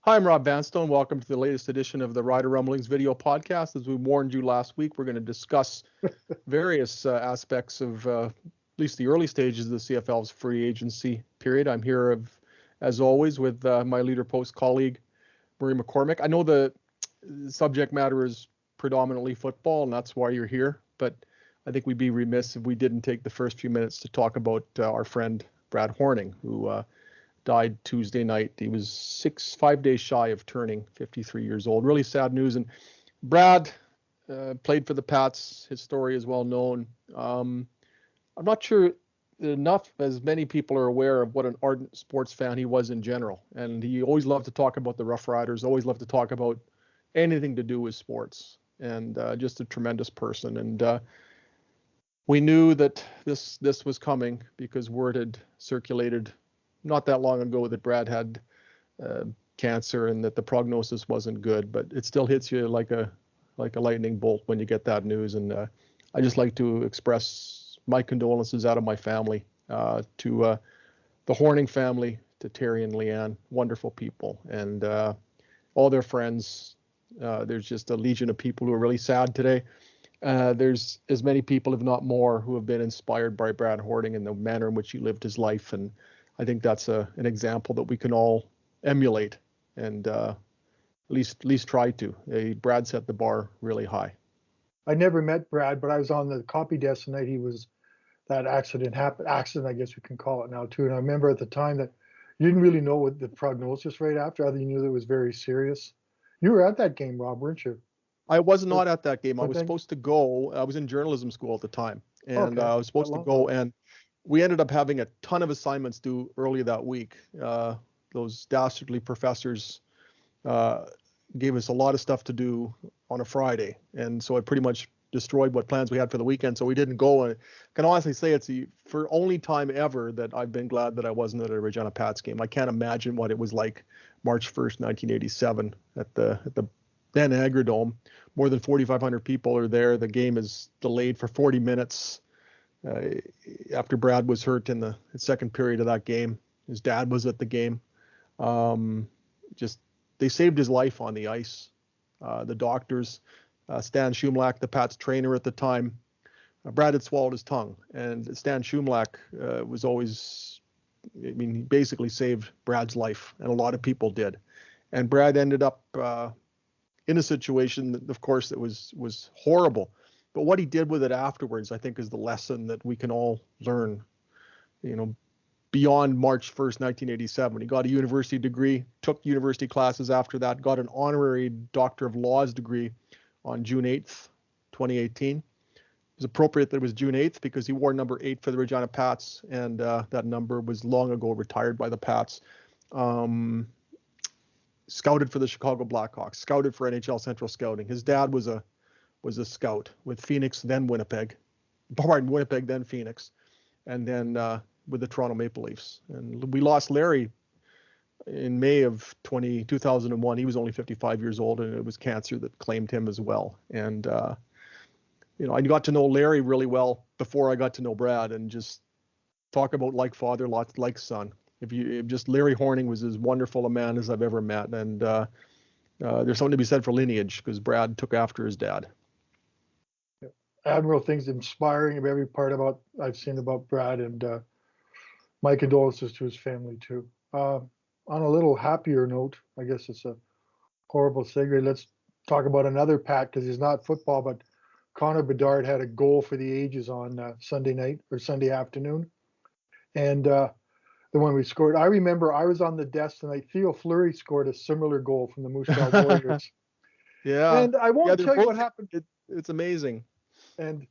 Hi, I'm Rob Vanstone. Welcome to the latest edition of the Rumblings video podcast. As we warned you last week, we're going to discuss various aspects of at least the early stages of the CFL's free agency period. I'm here, as always, with my Leader Post colleague, Marie McCormick. I know the subject matter is predominantly football, and that's why you're here, but I think we'd be remiss if we didn't take the first few minutes to talk about our friend Brad Hornung, who died Tuesday night. He was 5 days shy of turning 53 years old. Really sad news. And Brad played for the Pats. His story is well known. I'm not sure enough as many people are aware of what an ardent sports fan he was in general. And he always loved to talk about the Rough Riders, always loved to talk about anything to do with sports, and just a tremendous person. And we knew that this was coming because word had circulated not that long ago that Brad had cancer and that the prognosis wasn't good, but it still hits you like a lightning bolt when you get that news. And I just like to express my condolences out of my family to the Hornung family, to Terry and Leanne, wonderful people, and all their friends. There's just a legion of people who are really sad today. There's as many people, if not more, who have been inspired by Brad Hornung and the manner in which he lived his life. And I think that's an example that we can all emulate and at least try to. Brad set the bar really high. I never met Brad, but I was on the copy desk the night that accident happened. Accident, I guess we can call it now too. And I remember at the time that you didn't really know what the prognosis right after. Other than you knew that it was very serious. You were at that game, Rob, weren't you? I was not at that game. I was supposed to go. I was in journalism school at the time, and I was supposed to go. And we ended up having a ton of assignments due early that week. Those dastardly professors gave us a lot of stuff to do on a Friday, and so it pretty much destroyed what plans we had for the weekend. So we didn't go. And I can honestly say it's the only time ever that I've been glad that I wasn't at a Regina Pat's game. I can't imagine what it was like March 1st, 1987 at the then Agrodome. More than 4,500 people are there. The game is delayed for 40 minutes. After Brad was hurt in the second period of that game. His dad was at the game. They saved his life on the ice. The doctors, Stan Shumlak, the Pats trainer at the time, Brad had swallowed his tongue, and Stan Shumlak was always, he basically saved Brad's life, and a lot of people did. And Brad ended up in a situation that, of course, that was horrible. But what he did with it afterwards, I think, is the lesson that we can all learn, beyond March 1st, 1987. He got a university degree, took university classes after that, got an honorary Doctor of Laws degree on June 8th, 2018. It was appropriate that it was June 8th because he wore number 8 for the Regina Pats, and that number was long ago retired by the Pats. Scouted for the Chicago Blackhawks, scouted for NHL Central Scouting. His dad was a scout with Phoenix, then Winnipeg. Winnipeg, then Phoenix, and then with the Toronto Maple Leafs. And we lost Larry in May of 2001. He was only 55 years old, and it was cancer that claimed him as well. And I got to know Larry really well before I got to know Brad, and just talk about like father, like son. Larry Hornung was as wonderful a man as I've ever met, and there's something to be said for lineage because Brad took after his dad. Admiral things inspiring of every part I've seen about Brad, and my condolences to his family too. On a little happier note, I guess it's a horrible segue. Let's talk about another Pat, because he's not football, but Connor Bedard had a goal for the ages on Sunday night or Sunday afternoon, and the one we scored. I remember I was on the desk tonight. Theo Fleury scored a similar goal from the Moose Jaw Warriors. Yeah. And I won't tell you what happened. It's amazing. And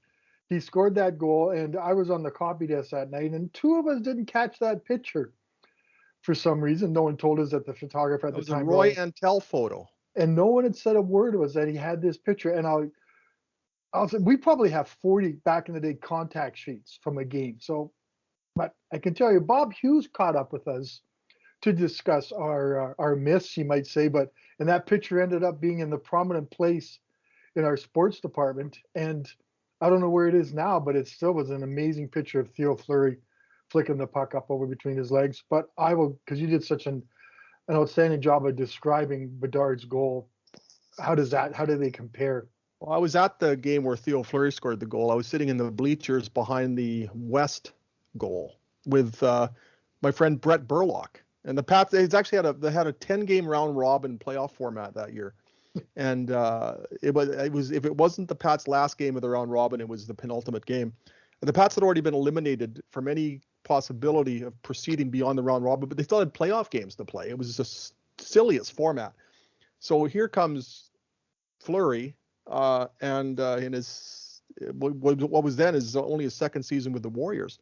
he scored that goal, and I was on the copy desk that night, and two of us didn't catch that picture for some reason. No one told us that the photographer at the time. It was a Roy Antel photo. And no one had said a word to us that he had this picture. And I'll say we probably have 40 back in the day contact sheets from a game. So, but I can tell you, Bob Hughes caught up with us to discuss our myths, you might say. And that picture ended up being in the prominent place in our sports department. And I don't know where it is now, but it still was an amazing picture of Theo Fleury flicking the puck up over between his legs. But I will, because you did such an an outstanding job of describing Bedard's goal. How do they compare? Well, I was at the game where Theo Fleury scored the goal. I was sitting in the bleachers behind the West goal with my friend Brett Burlock. And the Pats, they actually had a 10-game round robin playoff format that year. And it was if it wasn't the Pats' last game of the round robin, it was the penultimate game. And the Pats had already been eliminated from any possibility of proceeding beyond the round robin, but they still had playoff games to play. It was just the silliest format. So here comes Fleury, and in his what was then is only his second season with the Warriors.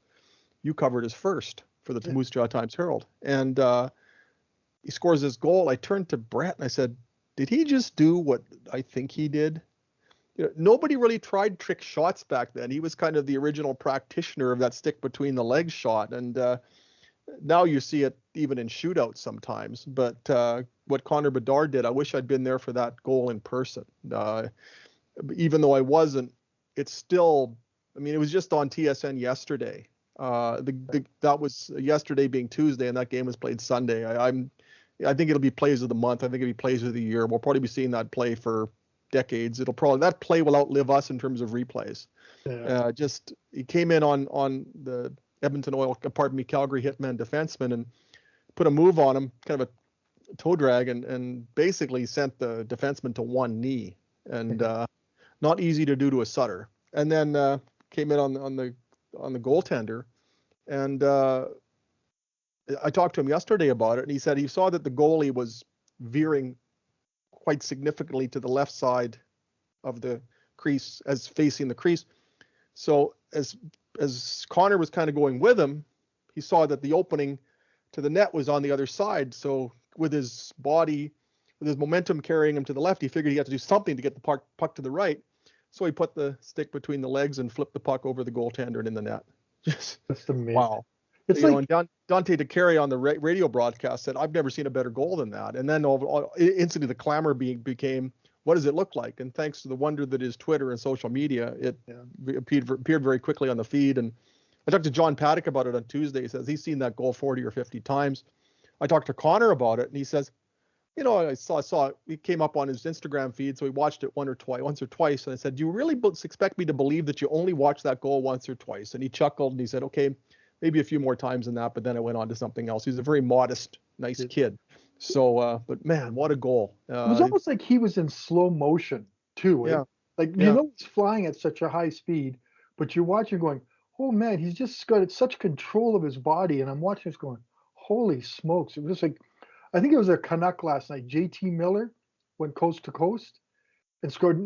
You covered his first for the Moose Jaw Times-Herald, and he scores this goal. I turned to Brett and I said, "Did he just do what I think he did?" You know, nobody really tried trick shots back then. He was kind of the original practitioner of that stick between the legs shot, and now you see it even in shootouts sometimes. But what Connor Bedard did, I wish I'd been there for that goal in person. Even though I wasn't, it's still, I mean, it was just on TSN yesterday. That was yesterday being Tuesday, and that game was played Sunday. I think it'll be plays of the month. I think it'll be plays of the year. We'll probably be seeing that play for decades. That play will outlive us in terms of replays. Yeah. He came in on the Calgary Hitmen defenseman and put a move on him, kind of a toe drag, and basically sent the defenseman to one knee, and not easy to do to a Sutter. And then came in on the goaltender, and I talked to him yesterday about it, and he said he saw that the goalie was veering quite significantly to the left side of the crease as facing the crease. So as Connor was kind of going with him, he saw that the opening to the net was on the other side. So with his body, with his momentum carrying him to the left, he figured he had to do something to get the puck to the right. So he put the stick between the legs and flipped the puck over the goaltender and in the net. Just That's amazing. Wow. It's and Dante DeCarry on the radio broadcast said, "I've never seen a better goal than that." And then instantly the clamor became, "What does it look like?" And thanks to the wonder that is Twitter and social media, it appeared very quickly on the feed. And I talked to John Paddock about it on Tuesday. He says he's seen that goal 40 or 50 times. I talked to Connor about it, and he says, I saw it came up on his Instagram feed, so he watched it once or twice. And I said, "Do you really expect me to believe that you only watched that goal once or twice?" And he chuckled and he said, "Okay, maybe a few more times than that," but then I went on to something else. He's a very modest, nice kid. So, but man, what a goal. It was almost like he was in slow motion too. Yeah. He's flying at such a high speed, but you're watching going, "Oh man, he's just got such control of his body." And I'm watching this going, "Holy smokes." It was like, I think it was a Canuck last night. JT Miller went coast to coast and scored a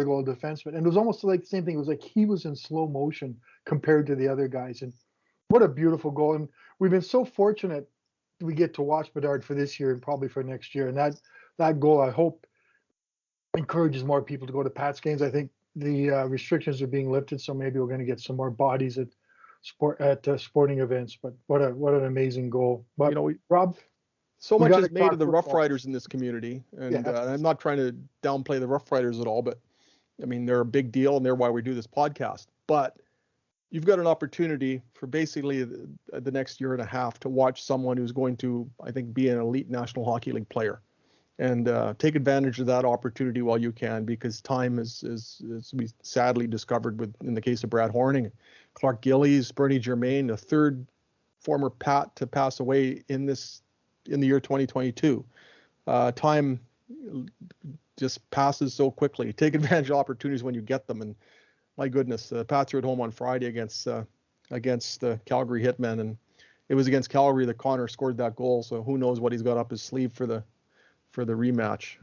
goal defenseman. And it was almost like the same thing. It was like he was in slow motion compared to the other guys. And what a beautiful goal. And we've been so fortunate we get to watch Bedard for this year and probably for next year. And that goal, I hope, encourages more people to go to Pats games. I think the restrictions are being lifted, so maybe we're going to get some more bodies at sporting events. But what an amazing goal. But Rob, so much is made of the Rough Riders in this community, and I'm not trying to downplay the Rough Riders at all, but I mean, they're a big deal, and they're why we do this podcast. But you've got an opportunity for basically the next year and a half to watch someone who's going to, I think, be an elite National Hockey League player, and take advantage of that opportunity while you can, because time is we sadly discovered in the case of Brad Hornung, Clark Gillies, Bernie Germain, the third former Pat to pass away in the year 2022. Time just passes so quickly. Take advantage of opportunities when you get them. And my goodness, the Pats are at home on Friday against the Calgary Hitmen, and it was against Calgary that Connor scored that goal. So who knows what he's got up his sleeve for the rematch.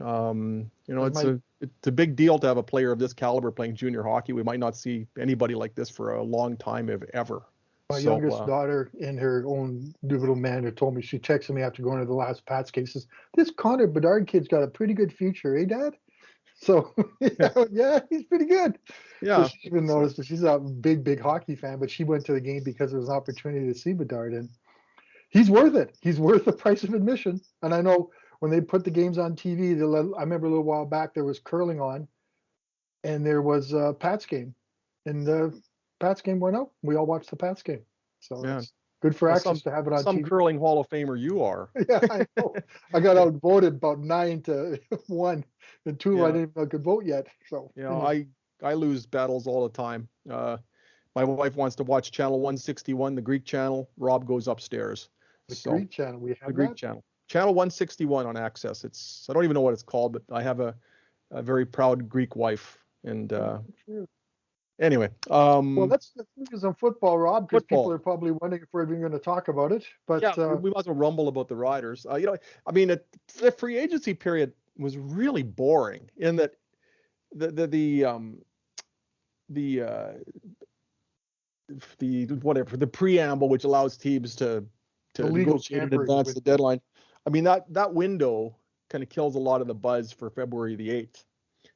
It's a big deal to have a player of this caliber playing junior hockey. We might not see anybody like this for a long time, if ever. My youngest daughter, in her own little manner, told me, she texted me after going to the last Pats game, says, "This Connor Bedard kid's got a pretty good future, eh, Dad?" So, yeah, he's pretty good. Yeah. So she even noticed that she's a big hockey fan, but she went to the game because there was an opportunity to see Bedard, and he's worth it. He's worth the price of admission. And I know when they put the games on TV, I remember a little while back, there was curling on, and there was a Pats game, and the Pats game went out. We all watched the Pats game. So Good for Well, Access to have it on some TV. curling Hall of Famer you are. Yeah, I know. I got outvoted about 9-1, and 2 I Yeah. didn't even could vote yet. So You know, I lose battles all the time. My wife wants to watch channel 161, the Greek channel. Rob goes upstairs. the So Greek channel, we the have Greek that. channel, channel 161 on Access. I don't even know what it's called, but I have a very proud Greek wife. And Sure. anyway, Well, let's move to some football, Rob, because people football. are probably wondering if we're even going to talk about it. But Yeah, we might as well rumble about the Riders. You know, I mean, the free agency period was really boring in that the preamble, which allows teams to the legal negotiate in tampering advance with the deadline. I mean, that window kind of kills a lot of the buzz for February the 8th.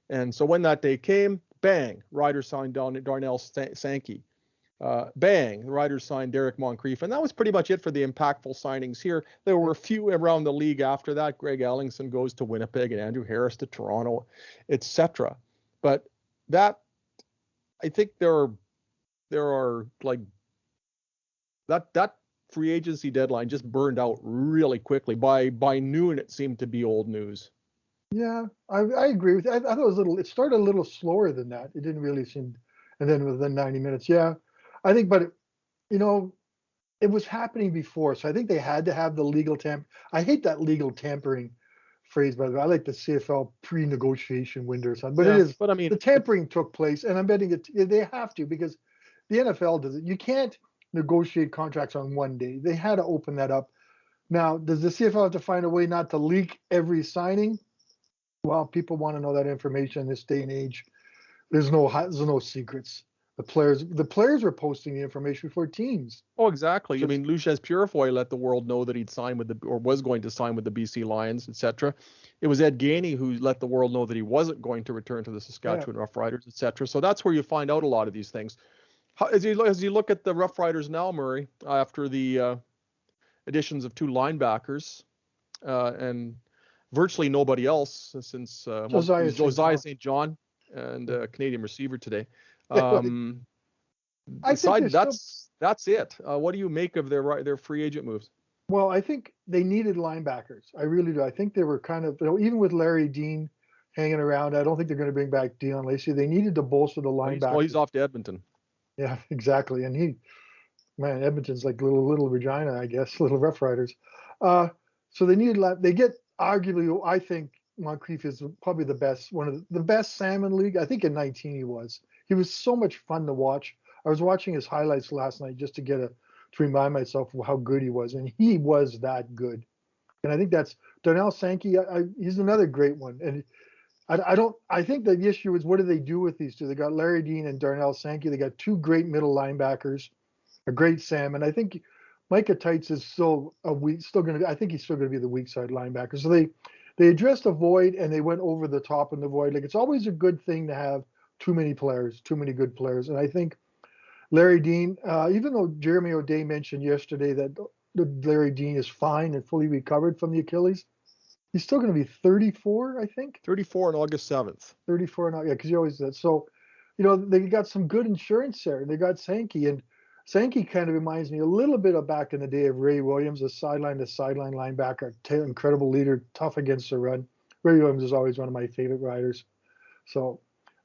And so when that day came, bang, Riders signed Darnell Sankey. Bang, the Riders signed Derek Moncrief. And that was pretty much it for the impactful signings here. There were a few around the league after that. Greg Ellingson goes to Winnipeg and Andrew Harris to Toronto, etc. But that, I think there are like that free agency deadline just burned out really quickly. By noon, it seemed to be old news. Yeah, I agree with you. I thought it started a little slower than that. It didn't really seem, and then within 90 minutes, yeah, I think, but you know, it was happening before, so I think they had to have the legal I hate that legal tampering phrase, by the way. I like the CFL pre-negotiation window or something, but Yeah, it is but I mean, the tampering took place, and I'm betting they have to because the NFL does it. You can't negotiate contracts on one day. They had to open that up. Now, does the CFL have to find a way not to leak every signing? Well, people want to know that information in this day and age. There's no secrets. The players were posting the information for teams. oh, exactly. I So mean, Lucius Purifoy let the world know that he'd signed or was going to sign with the BC Lions, etc. It was Ed Gainey who let the world know that he wasn't going to return to the Saskatchewan Roughriders, etc. So that's where you find out a lot of these things. As you look at the Roughriders now, Murray, after the additions of 2 linebackers and virtually nobody else since Josiah St. John and Canadian receiver today. I think Aside, that's it. What do you make of their free agent moves? well, I think they needed linebackers. I really do. I think they were kind of, even with Larry Dean hanging around, I don't think they're going to bring back Dion Lacey. They needed to bolster the linebackers. He's off to Edmonton. Yeah, exactly. And Edmonton's like little Regina, I guess, little Rough Riders. So they get arguably, I think Moncrief is probably one of the best salmon league. I think in 19 he was. He was so much fun to watch. I was watching his highlights last night just to remind myself of how good he was, and he was that good. And I think that's Darnell Sankey. He's another great one. And I think the issue is what do they do with these two? They got Larry Dean and Darnell Sankey. They got 2 great middle linebackers, a great Sam, and I think Micah Tights is I think he's still going to be the weak side linebacker. So they addressed a void and they went over the top in the void. Like, it's always a good thing to have too many good players. And I think Larry Dean, even though Jeremy O'Day mentioned yesterday that Larry Dean is fine and fully recovered from the Achilles, he's still going to be 34, I think. 34 on August 7th. 34 now, yeah, because he always does. So, they got some good insurance there. They got Sankey, and Sankey kind of reminds me a little bit of back in the day of Ray Williams, a sideline-to-sideline linebacker, incredible leader, tough against the run. Ray Williams is always one of my favorite riders. So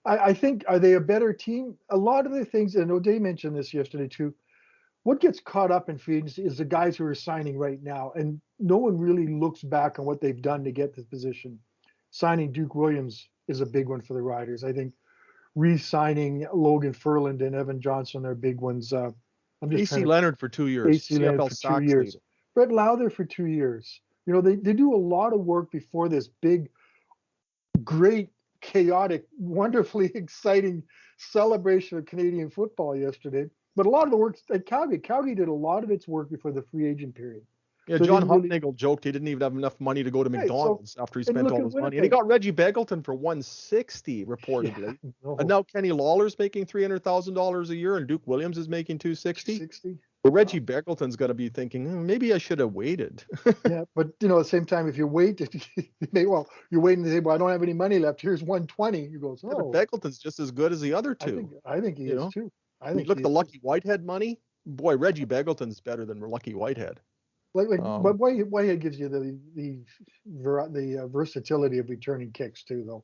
I think, are they a better team? A lot of the things, and O'Day mentioned this yesterday too, what gets caught up in free agency is the guys who are signing right now, and no one really looks back on what they've done to get this position. Signing Duke Williams is a big one for the Riders. I think re-signing Logan Ferland and Evan Johnson are big ones. AC Leonard for 2 years. AC Leonard for 2 years. Leader. Brett Lowther for 2 years. They do a lot of work before this big, great, chaotic, wonderfully exciting celebration of Canadian football yesterday. But a lot of the work at Calgary did a lot of its work before the free agent period. Yeah, so John Hufnagel joked he didn't even have enough money to go to McDonald's after he spent all his money. And he got Reggie Begelton for $160 reportedly. Yeah, no. And now Kenny Lawler's making $300,000 a year and Duke Williams is making $260. But Reggie Begelton's going to be thinking, maybe I should have waited. Yeah, but at the same time, if you wait, you're waiting to say, well, I don't have any money left. Here's $120. You go, yeah, but Begelton's just as good as the other two. I think he is too. Look at the Lucky Whitehead money. boy, Reggie Begelton's better than Lucky Whitehead. But Whitehead gives you the versatility of returning kicks too, though.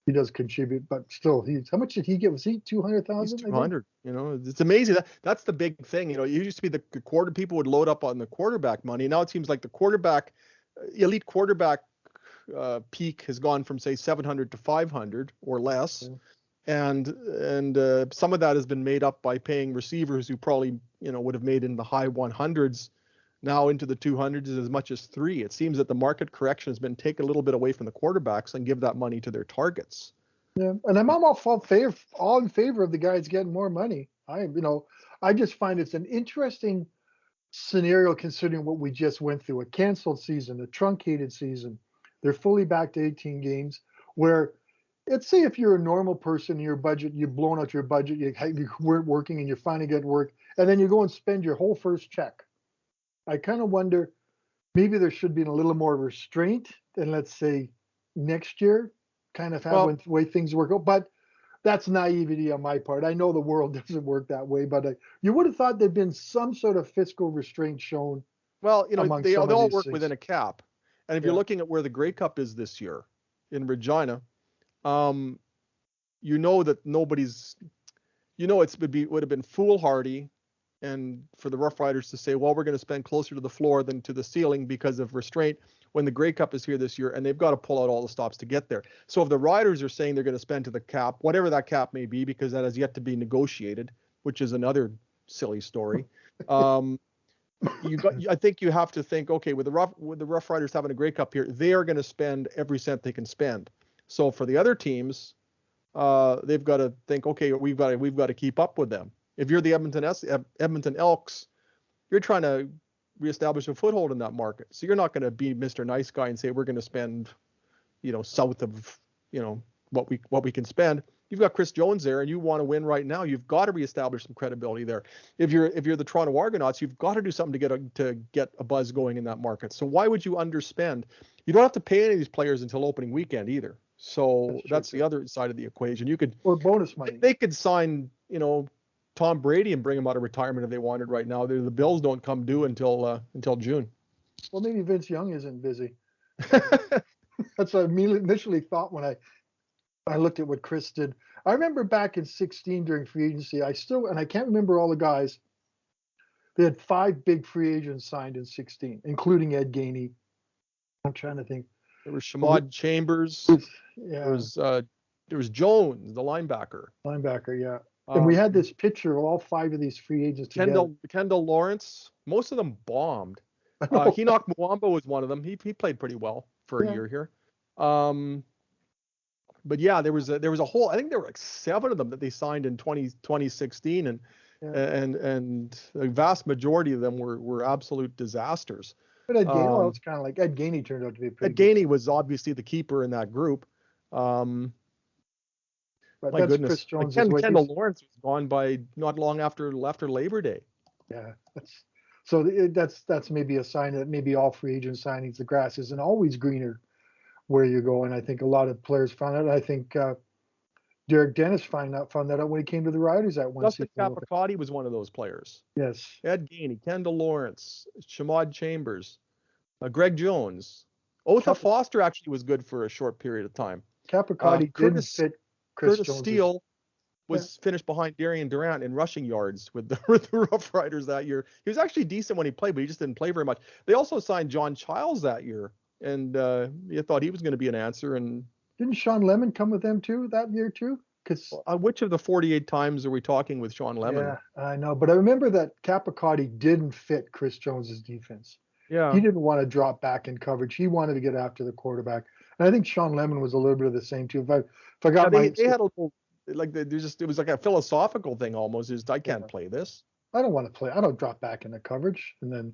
He does contribute, but still, how much did he get? Was he 200,000? He's 200. You know, it's amazing. That's the big thing. You know, it used to be the quarter people would load up on the quarterback money. Now it seems like the quarterback, elite quarterback peak has gone from say 700 to 500 or less, and some of that has been made up by paying receivers who probably would have made in the high 100s. Now into the 200s as much as 3. It seems that the market correction has been taken a little bit away from the quarterbacks and give that money to their targets. Yeah, and I'm all in favor of the guys getting more money. I just find it's an interesting scenario considering what we just went through: a canceled season, a truncated season. They're fully back to 18 games. Where, let's say, if you're a normal person, your budget, you've blown out your budget, you weren't working, and you finally get work, and then you go and spend your whole first check. I kind of wonder, maybe there should be a little more restraint than, let's say, next year, kind of have the way things work out. But that's naivety on my part. I know the world doesn't work that way, but you would have thought there'd been some sort of fiscal restraint shown. Well, they all work within a cap. And if you're looking at where the Grey Cup is this year in Regina, that nobody's, it would have been foolhardy and for the Rough Riders to say, well, we're going to spend closer to the floor than to the ceiling because of restraint when the Grey Cup is here this year, and they've got to pull out all the stops to get there. So if the Riders are saying they're going to spend to the cap, whatever that cap may be, because that has yet to be negotiated, which is another silly story. I think you have to think, okay, with the Rough Riders having a Grey Cup here, they are going to spend every cent they can spend. So for the other teams, they've got to think, okay, we've got to keep up with them. If you're the Edmonton Elks, you're trying to reestablish a foothold in that market. So you're not going to be Mr. Nice Guy and say we're going to spend, south of, what we can spend. You've got Chris Jones there, and you want to win right now. You've got to reestablish some credibility there. If you're the Toronto Argonauts, you've got to do something to get a buzz going in that market. So why would you underspend? You don't have to pay any of these players until opening weekend either. So that's the other side of the equation. Or bonus money. They could sign, Tom Brady and bring him out of retirement if they wanted right now. The bills don't come due until June. Well, maybe Vince Young isn't busy. That's what I initially thought when I looked at what Chris did. I remember back in 2016 during free agency, and I can't remember all the guys. They had 5 big free agents signed in 2016, including Ed Gainey. I'm trying to think. There was Shamad Chambers. There was Jones, the linebacker. Yeah. And we had this picture of all 5 of these free agents together. Kendall Lawrence, most of them bombed. Henoch Muamba was one of them. He played pretty well for a year here. But yeah, there was a whole. I think there were like 7 of them that they signed in 2016, and the vast majority of them were absolute disasters. But Ed Gainey, it's kind of like Ed Gainey turned out to be pretty. Ed Gainey was obviously the keeper in that group. But my that's goodness, Chris Jones. Kendall Lawrence was gone by not long after Labor Day. Yeah, that's maybe a sign that maybe all free agent signings, the grass isn't always greener where you go. And I think a lot of players found out. I think Derek Dennis found that out when he came to the Riders that one season. Justin Capicotti was one of those players. Yes. Ed Gainey, Kendall Lawrence, Shamad Chambers, Greg Jones. Otha Foster actually was good for a short period of time. Capicotti didn't fit Curtis Steele was finished behind Darian Durant in rushing yards with the Rough Riders that year. He was actually decent when he played, but he just didn't play very much. They also signed John Childs that year, and you thought he was going to be an answer. And didn't Sean Lemon come with them too that year too? Because which of the 48 times are we talking with Sean Lemon? Yeah, I know, but I remember that Capicotti didn't fit Chris Jones's defense. Yeah, he didn't want to drop back in coverage. He wanted to get after the quarterback. And I think Sean Lemon was a little bit of the same too. If I got they had a little it was like a philosophical thing almost. I can't play this. I don't want to play. I don't drop back in the coverage. And then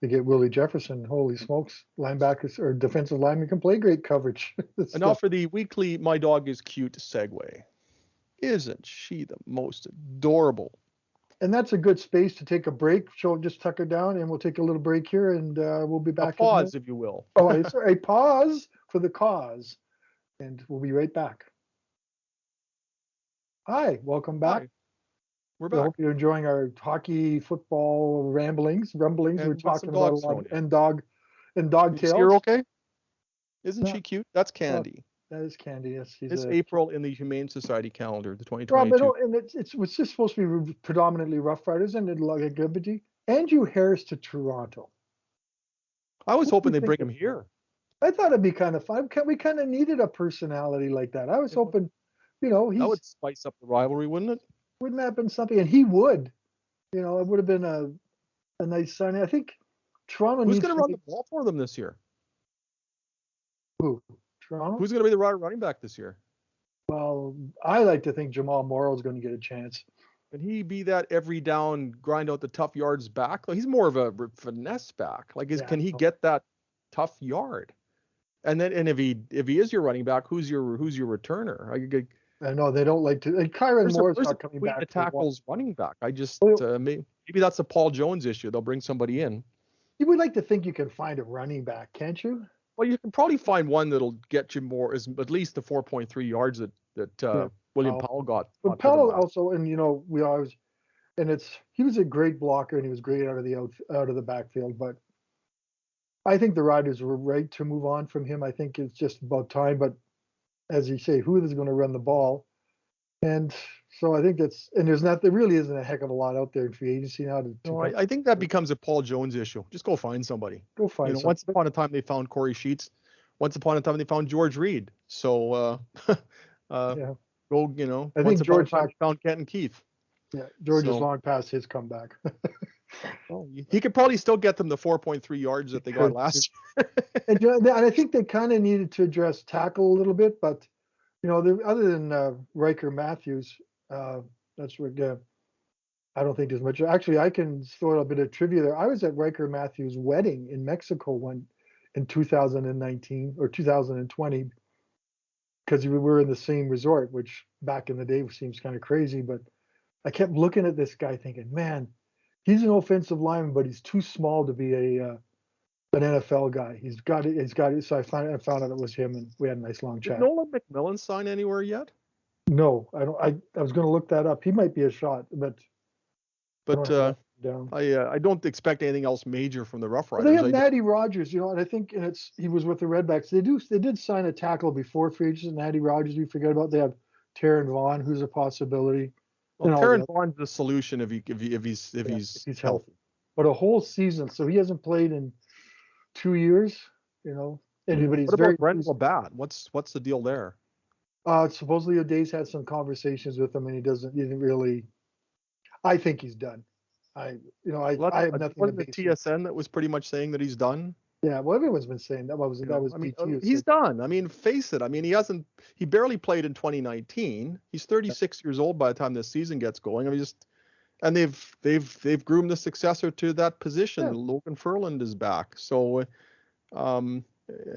they get Willie Jefferson. Holy smokes, linebackers or defensive linemen can play great coverage. And now for the weekly My Dog is Cute segue. Isn't she the most adorable? And that's a good space to take a break. She'll just tuck her down, and we'll take a little break here, and we'll be back. A pause, if you will. Oh, it's a pause for the cause, and we'll be right back. Hi, welcome back. Hi. We're I back. hope you're enjoying our hockey, football rumblings. We're And with some talking about a dogs lot thrown of in. and dog You see her tails. okay? Isn't No, she cute? That's well, Candy. that is Candy. Yes, she's It's a April in the Humane Society calendar, the Rob. 2022. And it's just supposed to be predominantly Rough Riders and like Liberty. Andrew Harris to Toronto. I was What do hoping you they'd think bring of him that? here. I thought it'd be kind of fun. We kind of needed a personality like that. I was You know, hoping, that he's would spice up the rivalry, wouldn't it? wouldn't that have been something? And he would. It would have been a nice signing. I think Toronto Who's needs going to to run the make ball for them this year? who? Toronto? Who's going to be the running back this year? Well, I like to think Jamal Morrow is going to get a chance. Can he be that every down, grind out the tough yards back? Like, he's more of a finesse back. Like, Yeah. can he get that tough yard? And if he is your running back, who's your returner? I know they don't like to. And Kyron Moore's Where's the not coming queen back of for a while. tackles running back? I just Well, maybe that's a Paul Jones issue. They'll bring somebody in. you would like to think you can find a running back, can't you? Well, you can probably find one that'll get you more, is at least the 4.3 yards that Yeah. William Powell got But for them Powell last. also, and we always, and he was a great blocker and he was great out of the backfield. But I think the Riders were right to move on from him. I think it's just about time. But as you say, who is going to run the ball? And so I think there really isn't a heck of a lot out there in free agency now No, I think that becomes a Paul Jones issue. Just go find somebody. go find something. Once upon a time they found Corey Sheets. Once upon a time they found George Reed. So Yeah. go, I once think upon a George time they found Kenton Keith. Yeah, George is So, long past his comeback. well, he could probably still get them the 4.3 yards that they got last year. And I think they kind of needed to address tackle a little bit, but other than Riker Matthews, that's what I don't think there's much. Actually, I can throw a bit of trivia there. I was at Riker Matthews' wedding in Mexico in 2019 or 2020 because we were in the same resort, which back in the day seems kind of crazy, but I kept looking at this guy thinking, man, he's an offensive lineman, but he's too small to be an NFL guy. He's got it. He's got it. So I found out it was him, and we had a nice long Did chat. Nolan McMillan sign anywhere yet? No, I don't. I was going to look that up. He might be a shot, but I don't expect anything else major from the Rough Riders. They have Natty Rogers, and I think he was with the Redbacks. They did sign a tackle before free agency. Natty Rogers, we forget about. They have Taron Vaughn, who's a possibility. Well, Taron Vaughn's the solution if he's healthy. But a whole season, so he hasn't played in 2 years. Anybody's what about Brent Labatt? What's the deal there? Supposedly O'Day's had some conversations with him, and he didn't really. I think he's done. I have nothing. Wasn't the TSN that was pretty much saying that he's done? Yeah, well, everyone's been saying that. He's done. I mean, face it. I mean, he barely played in 2019. He's 36 years old by the time this season gets going. I mean, and they've groomed the successor to that position. Yeah. Logan Ferland is back. So, and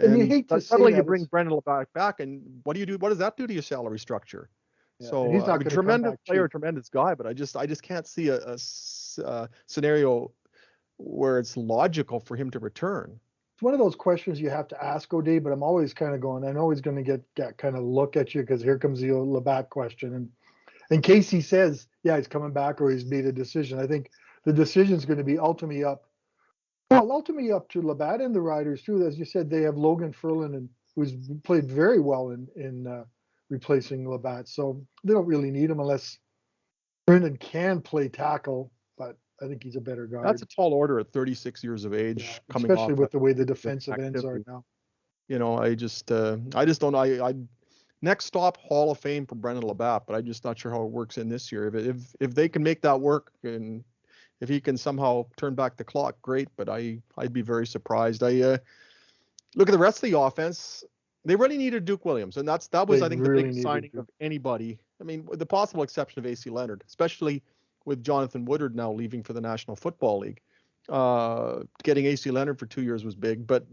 you hate to say suddenly you bring Brendan Labatt back, and what do you do? What does that do to your salary structure? Yeah, so he's not tremendous player, tremendous guy, but I just can't see a scenario where it's logical for him to return. It's one of those questions you have to ask O'Day, but I'm always kind of going, I know he's going to get kind of look at you because here comes the Labatt question. And in case he says, yeah, he's coming back or he's made a decision, I think the decision is going to be ultimately up to Labatt and the Riders too. As you said, they have Logan Ferland, who's played very well in replacing Labatt. So they don't really need him unless Brendan can play tackle, but I think he's a better guy. That's a tall order at 36 years of age, especially with the way the defensive ends are now. I just don't know. Next stop, Hall of Fame for Brendan Labatt, but I'm just not sure how it works in this year. If they can make that work and if he can somehow turn back the clock, great. But I'd be very surprised. I look at the rest of the offense. They really needed Duke Williams, and that was I think the big signing of anybody. I mean, with the possible exception of AC Leonard, especially with Jonathan Woodard now leaving for the National Football League. Getting AC Leonard for 2 years was big, but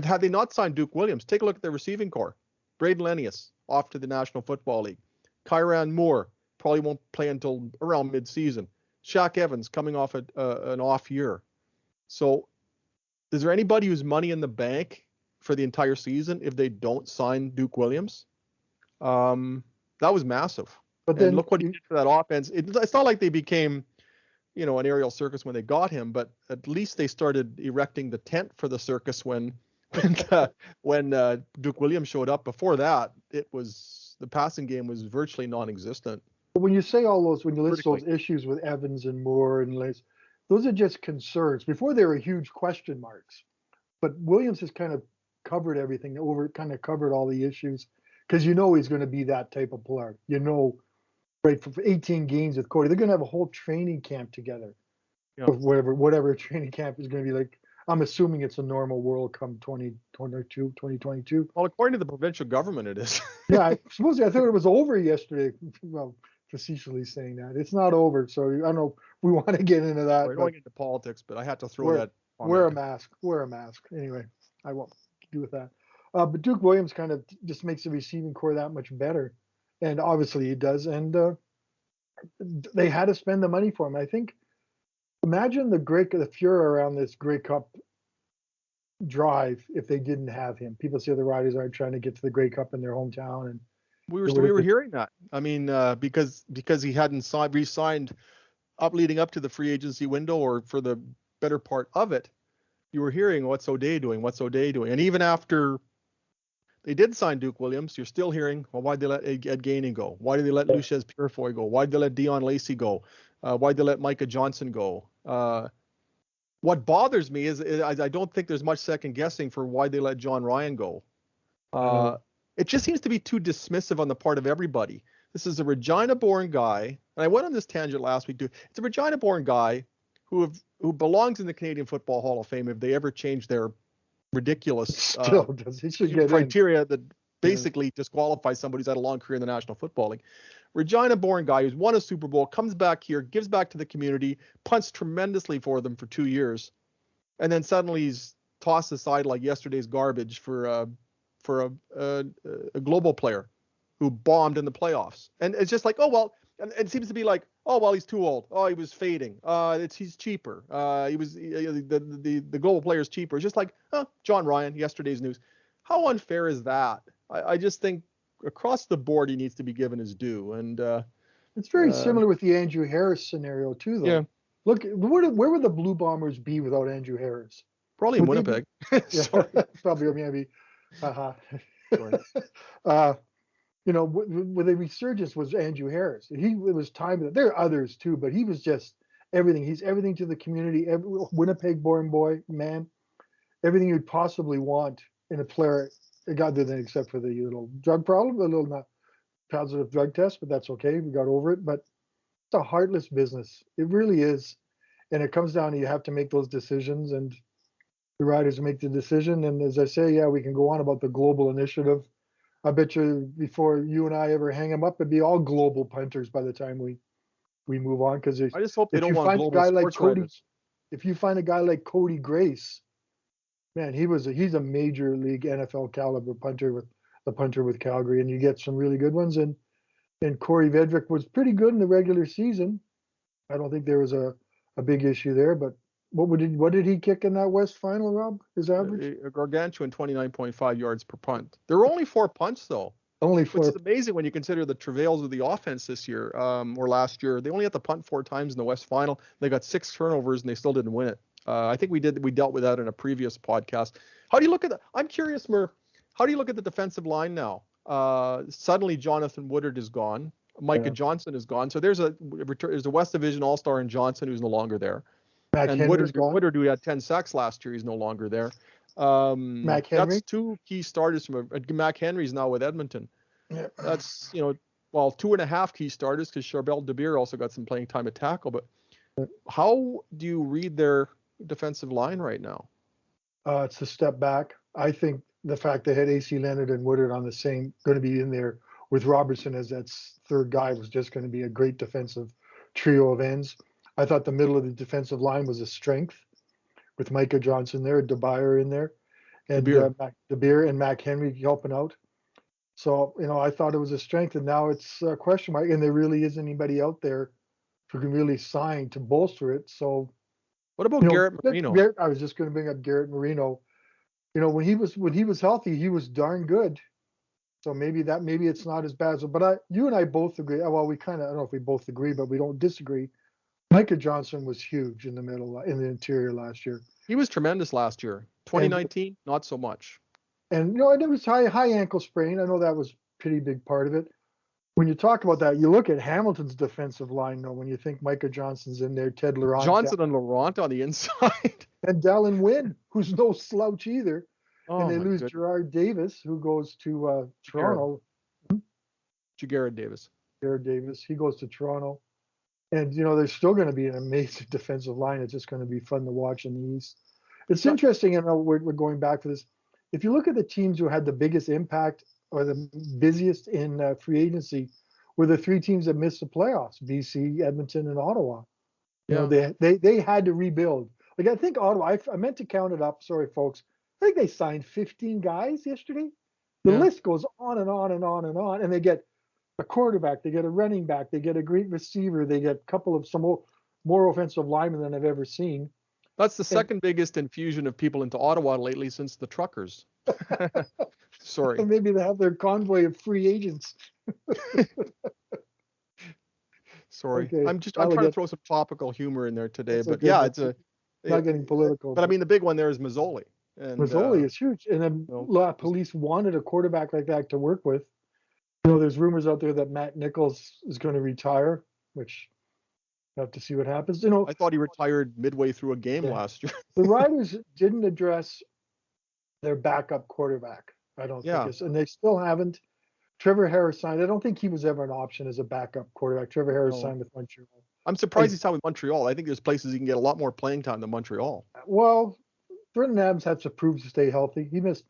had they not signed Duke Williams, take a look at their receiving core. Braden Lennius off to the National Football League. Kyran Moore probably won't play until around mid-season. Shaq Evans coming off an off year. So is there anybody who's money in the bank for the entire season if they don't sign Duke Williams? That was massive. But And then look what he did for that offense. It's not like they became, an aerial circus when they got him, but at least they started erecting the tent for the circus when Duke Williams showed up. Before that, the passing game was virtually non-existent. when you say all those, when you list Critically. those issues with Evans and Moore and Lace, those are just concerns. Before they were huge question marks. But Williams has kind of covered everything, kind of covered all the issues, because he's going to be that type of player. Right, for 18 games with Cody, they're going to have a whole training camp together. Yeah. Of whatever training camp is going to be like. I'm assuming it's a normal world come 2022. Well, according to the provincial government, it is. Yeah, I thought it was over yesterday. Well, facetiously saying that. It's not over, so I don't know if we want to get into that. We're going into politics, but I had to throw that on Wear there. a mask. Anyway, I won't do with that. But Duke Williams kind of just makes the receiving core that much better. And obviously he does. And they had to spend the money for him. I think, imagine the furor around this Grey Cup drive if they didn't have him. People say the Riders aren't trying to get to the Grey Cup in their hometown. And we were hearing that. I mean, because he hadn't re-signed leading up to the free agency window, or for the better part of it, you were hearing what's O'Day doing, and even after they did sign Duke Williams, you're still hearing, well, why'd they let Ed Gainey go? Why did they let Lucius Purifoy go? Why'd they let Dion Lacey go? Why'd they let Micah Johnson go? What bothers me is I don't think there's much second guessing for why they let John Ryan go. It just seems to be too dismissive on the part of everybody. This is a Regina-born guy, and I went on this tangent last week too. It's a Regina-born guy who belongs in the Canadian Football Hall of Fame if they ever change their ridiculous criteria that basically disqualifies somebody who's had a long career in the National Football League. Regina-born guy who's won a Super Bowl, comes back here, gives back to the community, punts tremendously for them for 2 years, and then suddenly he's tossed aside like yesterday's garbage for a global player who bombed in the playoffs. And it's just like, oh well, and it seems to be like, oh well, he's too old. Oh, he was fading. He's cheaper. The global player is cheaper. It's just like, John Ryan, yesterday's news. How unfair is that? I just think across the board he needs to be given his due. And it's very similar with the Andrew Harris scenario too, though. Yeah. Look, where would the Blue Bombers be without Andrew Harris? Probably in Winnipeg. Probably maybe. With the resurgence was Andrew Harris. It was time. There are others too, but he was just everything. He's everything to the community. Winnipeg-born man. Everything you'd possibly want in a player, other than except for the little drug problem, a little not positive drug test, but that's okay. We got over it. But it's a heartless business. It really is, and it comes down to you have to make those decisions, and the Riders make the decision. And as I say, we can go on about the global initiative. I bet you before you and I ever hang them up, it'd be all global punters by the time we move on. Because I just hope they don't want global sports writers. If you find a guy like Cody Grace, man, he's a major league NFL caliber punter with Calgary, and you get some really good ones. And Corey Vedrick was pretty good in the regular season. I don't think there was a big issue there, but what did he kick in that West final, Rob? His average? A gargantuan 29.5 yards per punt. There were only 4 punts, though. Only 4. Which is amazing when you consider the travails of the offense this year, or last year. They only had to punt 4 times in the West final. They got 6 turnovers, and they still didn't win it. I think we dealt with that in a previous podcast. How do you look at that? I'm curious, Murph. How do you look at the defensive line now? Suddenly, Jonathan Woodard is gone. Micah Johnson is gone. So there's a West Division All-Star in Johnson who's no longer there. And Woodard, who had 10 sacks last year, he's no longer there. Mac Henry? That's 2 key starters from Mac Henry's now with Edmonton. Yeah. That's 2.5 key starters because Charbel DeBeer also got some playing time at tackle. But how do you read their defensive line right now? It's a step back. I think the fact they had AC Leonard and Woodard on the same, going to be in there with Robertson as that third guy, was just going to be a great defensive trio of ends. I thought the middle of the defensive line was a strength with Micah Johnson there, DeBeer in there, and DeBeer and Mac Henry helping out. So, I thought it was a strength, and now it's a question mark, and there really isn't anybody out there who can really sign to bolster it. So, what about Garrett Marino? I was just going to bring up Garrett Marino. When he was healthy, he was darn good. So maybe it's not as bad. So, but you and I both agree. Well, we kind of, I don't know if we both agree, but we don't disagree. Micah Johnson was huge in the interior last year. He was tremendous last year. 2019, not so much. And and it was high ankle sprain. I know that was a pretty big part of it. When you talk about that, you look at Hamilton's defensive line, though, when you think Micah Johnson's in there, Ted Laurent. Johnson and Laurent on the inside. And Dallin Wynn, who's no slouch either. Oh, and they lose Gerard Davis, who goes to Toronto. Jared Davis. Jared Davis. He goes to Toronto. And, there's still going to be an amazing defensive line. It's just going to be fun to watch in the East. It's interesting, and we're going back for this. If you look at the teams who had the biggest impact or the busiest in free agency, were the three teams that missed the playoffs: BC, Edmonton, and Ottawa. They had to rebuild. Like, I think Ottawa, I meant to count it up. Sorry, folks. I think they signed 15 guys yesterday. The list goes on and on and on and on. And they get a quarterback, they get a running back, they get a great receiver, they get a couple of some more offensive linemen than I've ever seen. That's the second biggest infusion of people into Ottawa lately since the truckers. Sorry. And maybe they have their convoy of free agents. Sorry. Okay. I'm trying to throw some topical humor in there today, but okay. Yeah, it's not getting political. But I mean, the big one there is Mazzoli. And Mazzoli is huge. And then a lot of police wanted a quarterback like that to work with. There's rumors out there that Matt Nichols is going to retire, which we'll have to see what happens. I thought he retired midway through a game last year. The Riders didn't address their backup quarterback, I don't think. And they still haven't. Trevor Harris signed. I don't think he was ever an option as a backup quarterback. Trevor Harris signed with Montreal. I'm surprised he signed with Montreal. I think there's places he can get a lot more playing time than Montreal. Well, Brendan Adams had to prove to stay healthy. He missed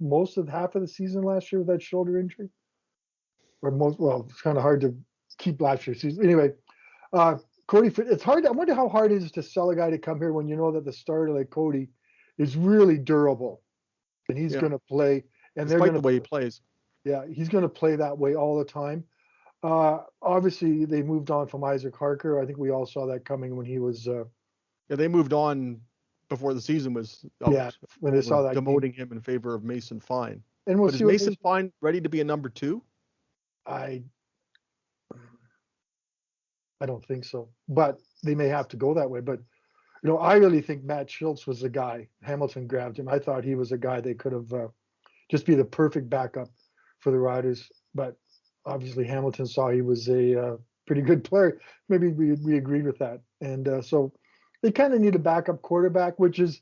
half of the season last year with that shoulder injury. It's kind of hard to keep last year's season. Anyway, Cody, it's hard. I wonder how hard it is to sell a guy to come here when you know that the starter like Cody is really durable and he's going to play. And they're going to the way he plays. Yeah, he's going to play that way all the time. Obviously, they moved on from Isaac Harker. I think we all saw that coming when he was. They moved on before the season was out. When they saw that demoting him in favor of Mason Fine. And we'll is Mason Fine ready to be a number 2? I don't think so, but they may have to go that way. But I really think Matt Schultz was the guy. Hamilton grabbed him. I thought he was a guy they could have just be the perfect backup for the Riders. But obviously Hamilton saw he was a pretty good player. Maybe we agreed with that. And so they kind of need a backup quarterback, which is,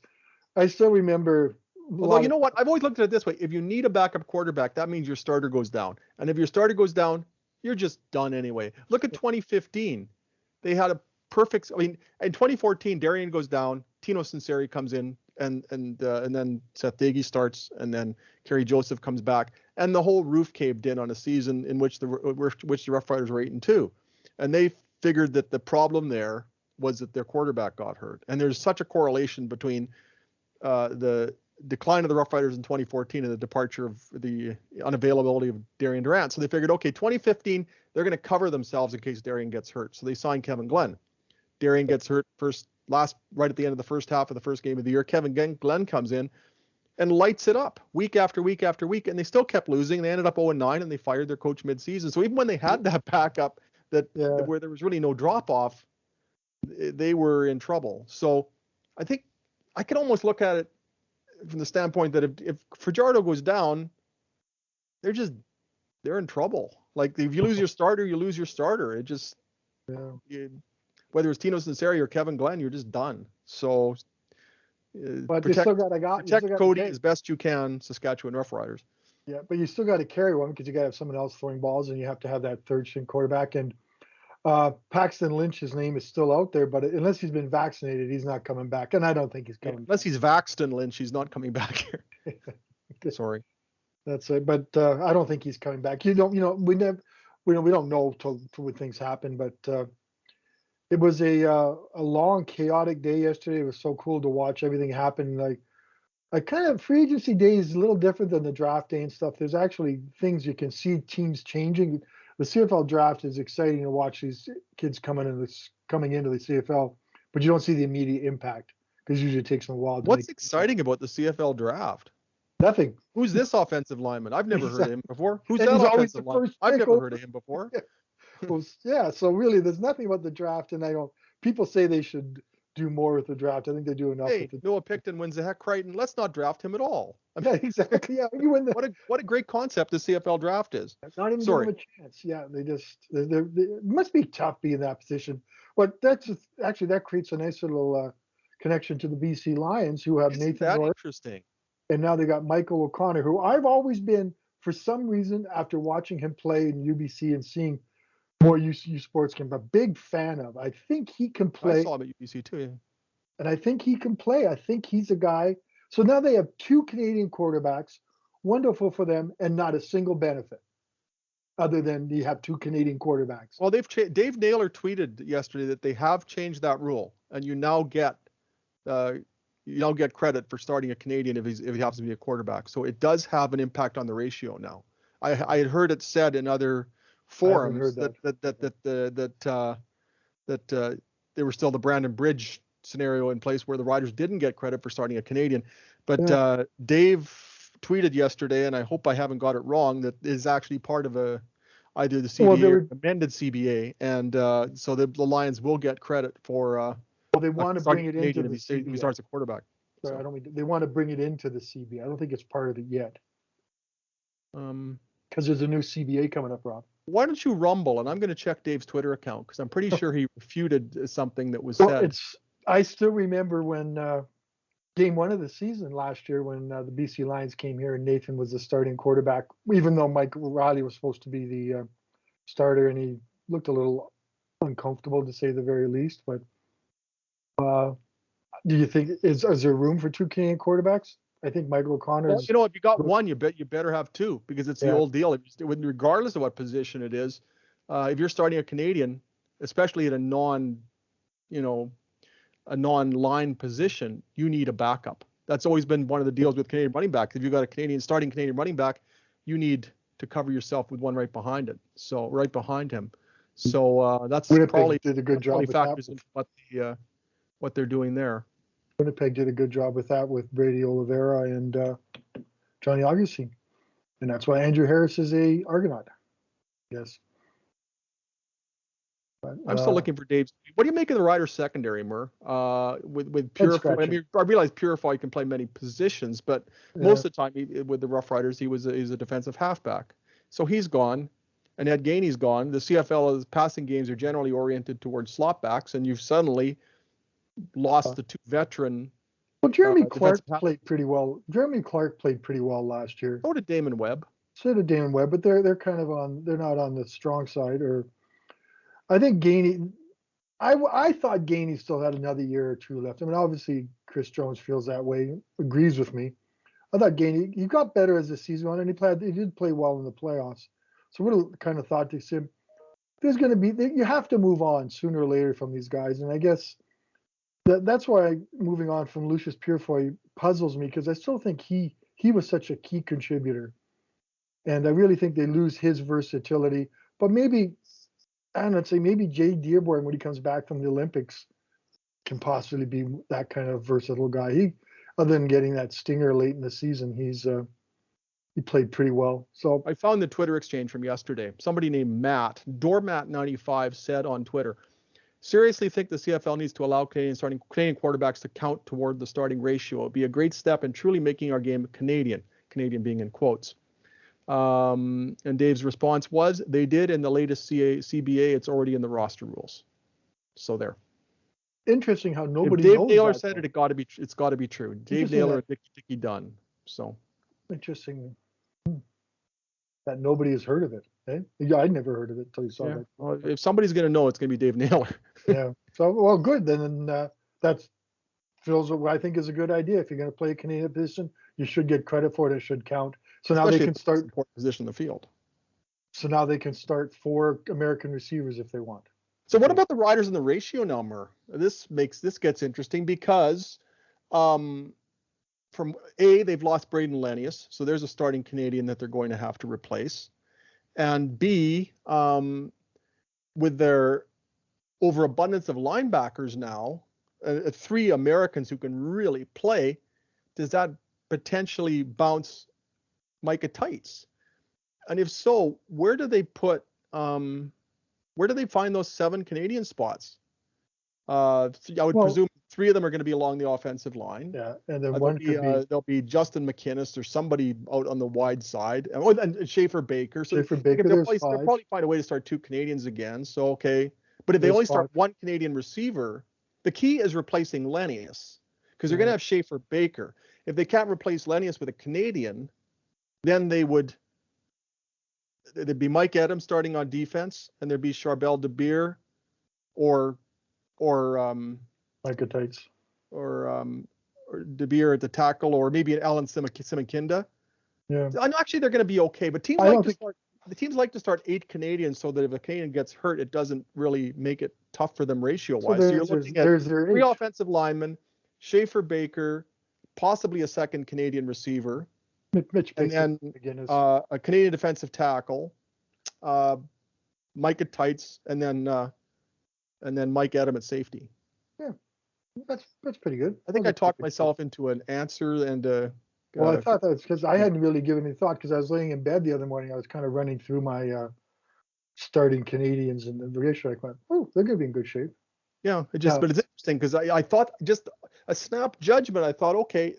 I still remember. Although, you know what? I've always looked at it this way. If you need a backup quarterback, that means your starter goes down. And if your starter goes down, you're just done anyway. Look at 2015. They had a perfect. I mean, in 2014, Darian goes down. Tino Sinceri comes in, and then Seth Dagey starts, and then Kerry Joseph comes back, and the whole roof caved in on a season in which the Rough Riders were 8-2, and they figured that the problem there was that their quarterback got hurt, and there's such a correlation between the decline of the Rough Riders in 2014 and the departure of the unavailability of Darian Durant. So they figured, okay, 2015, they're going to cover themselves in case Darian gets hurt. So they signed Kevin Glenn. Darian gets hurt right at the end of the first half of the first game of the year. Kevin Glenn comes in and lights it up week after week after week, and they still kept losing. They ended up 0-9, and they fired their coach midseason. So even when they had that backup where there was really no drop-off, they were in trouble. So I think I can almost look at it from the standpoint that if Fajardo goes down, they're in trouble. Like, if you lose your starter, you lose your starter. It just, whether it's Tino Sinceri or Kevin Glenn, you're just done. So, but you still got protect Cody as best you can, Saskatchewan Roughriders. Yeah, but you still got to carry one because you got to have someone else throwing balls, and you have to have that third string quarterback. And Paxton Lynch's name is still out there, but unless he's been vaccinated, he's not coming back. And I don't think he's coming. Unless he's Vaxton Lynch, he's not coming back here. Sorry. That's it. But I don't think he's coming back. We don't know till things happen. But it was a long, chaotic day yesterday. It was so cool to watch everything happen. Like kind of free agency day is a little different than the draft day and stuff. There's actually things you can see teams changing. The CFL draft is exciting to watch these kids coming into the CFL, but you don't see the immediate impact because usually it takes them a while. What's exciting about the CFL draft? Nothing. Who's this offensive lineman? I've never heard of him before. Who's And that he's always offensive the lineman? first I've pick never over. heard of him before. Well, yeah, so really, there's nothing about the draft, and people say they should do more with the draft. I think they do enough Hey, with the Noah Picton wins the heck Crichton. Let's not draft him at all. I mean, Yeah, exactly. Yeah, you win the what a great concept the CFL draft is. not even Sorry. give them a chance. Yeah, it must be tough being in that position. But actually that creates a nice little connection to the BC Lions, who have Isn't Nathan that North, interesting? and now they got Michael O'Connor, who I've always been, for some reason, after watching him play in UBC and seeing more UCU sports games, a big fan of. I think he can I play, saw him at UBC too. Yeah. and I think he can play. I think he's a guy. So now they have two Canadian quarterbacks, wonderful for them, and not a single benefit other than you have two Canadian quarterbacks. Well, Dave Naylor tweeted yesterday that they have changed that rule, and you now get credit for starting a Canadian if he happens to be a quarterback. So it does have an impact on the ratio now. I had heard it said in other forums that there was still the Brandon Bridge scenario in place where the Riders didn't get credit for starting a Canadian. But Dave tweeted yesterday, and I hope I haven't got it wrong, that is actually part of either the CBA or amended CBA, and so the Lions will get credit for. They want to bring it into the CBA. If he starts a quarterback. Sorry, I don't mean they want to bring it into the CBA. I don't think it's part of it yet. Because there's a new CBA coming up, Rob. Why don't you rumble? And I'm going to check Dave's Twitter account because I'm pretty sure he refuted something that was said. I still remember when game one of the season last year when the BC Lions came here and Nathan was the starting quarterback, even though Mike Riley was supposed to be the starter, and he looked a little uncomfortable to say the very least. But do you think is there room for two Canadian quarterbacks? I think Michael O'Connor. Well, if you got one, you better have two because it's the old deal. Regardless of what position it is, if you're starting a Canadian, especially at a non-line position, you need a backup. That's always been one of the deals with Canadian running backs. If you've got a starting Canadian running back, you need to cover yourself with one right behind him. So that's Winnipeg probably did a good job with factors that. in what they're doing there. Winnipeg did a good job with that with Brady Oliveira and Johnny Augustine, and that's why Andrew Harris is a Argonaut. Yes. But, I'm still looking for Dave's. What do you make of the Riders secondary, Murr? With Purify, I mean, I realize Purify can play many positions, but most of the time with the Rough Riders, he's a defensive halfback. So he's gone, and Ed Gainey's gone. The CFL's passing games are generally oriented towards slot backs, and you've suddenly lost the two veteran. Well, Jeremy Clark played pretty well. Jeremy Clark played pretty well last year. So did Damon Webb. But they're kind of they're not on the strong side. Or I think Gainey. I thought Gainey still had another year or two left. I mean, obviously Chris Jones feels that way, agrees with me. I thought Gainey, he got better as the season went, and he did play well in the playoffs. So would have kind of thought to him, there's going to be, you have to move on sooner or later from these guys, and I guess that's why moving on from Lucius Purifoy puzzles me, because I still think he was such a key contributor, and I really think they lose his versatility. But maybe, I don't know, say maybe Jay Dearborn, when he comes back from the Olympics, can possibly be that kind of versatile guy. He, other than getting that stinger late in the season, he played pretty well. So I found the Twitter exchange from yesterday. Somebody named Matt, Doormat95, said on Twitter, seriously think the CFL needs to allow Canadian quarterbacks to count toward the starting ratio. It would be a great step in truly making our game Canadian being in quotes. And Dave's response was, they did in the latest CBA. It's already in the roster rules. So there. Interesting how nobody knows. Dave Naylor said it. It's got to be true. Dave Naylor and Dickie Dunn. So interesting that nobody has heard of it. Eh? Yeah, I'd never heard of it until you saw that. Well, if somebody's going to know, it's going to be Dave Naylor. Yeah. So, well, good. Then that fills what I think is a good idea. If you're going to play a Canadian position, you should get credit for it. It should count. So now they can start important position in the field. So now they can start 4 American receivers if they want. So what about the Riders in the ratio now, Murr? This gets interesting because they've lost Braden Lenius, so there's a starting Canadian that they're going to have to replace. And B, with their overabundance of linebackers now, 3 Americans who can really play, does that potentially bounce Micah Tights? And if so, where do they put where do they find those 7 Canadian spots? I would presume 3 of them are going to be along the offensive line. Yeah, and then one could be there'll be Justin McInnes or somebody out on the wide side. Oh, and Schaefer Baker. So Schaefer Baker. They'll probably find a way to start 2 Canadians again. So okay, but if they only start 1 Canadian receiver, the key is replacing Lennius, because they're going to have Schaefer Baker. If they can't replace Lennius with a Canadian, then there'd be Mike Adams starting on defense, and there'd be Charbel DeBeer or Micah Tights or DeBeer at the tackle, or maybe an Alan Simikinda. Yeah. And actually, they're going to be okay. But teams like to start 8 Canadians, so that if a Canadian gets hurt, it doesn't really make it tough for them ratio-wise. So you're looking at 3 offensive linemen, Schaefer Baker, possibly a second Canadian receiver, Mitch and then a Canadian defensive tackle, Micah Tights, and then Mike Adam at safety. Yeah, that's pretty good. I think I talked myself into an answer and. Well, I thought that's because I hadn't really given any thought, because I was laying in bed the other morning. I was kind of running through my starting Canadians and the ratio. I went, oh, they're going to be in good shape. Yeah, but it's interesting because I thought, just a snap judgment, I thought, okay,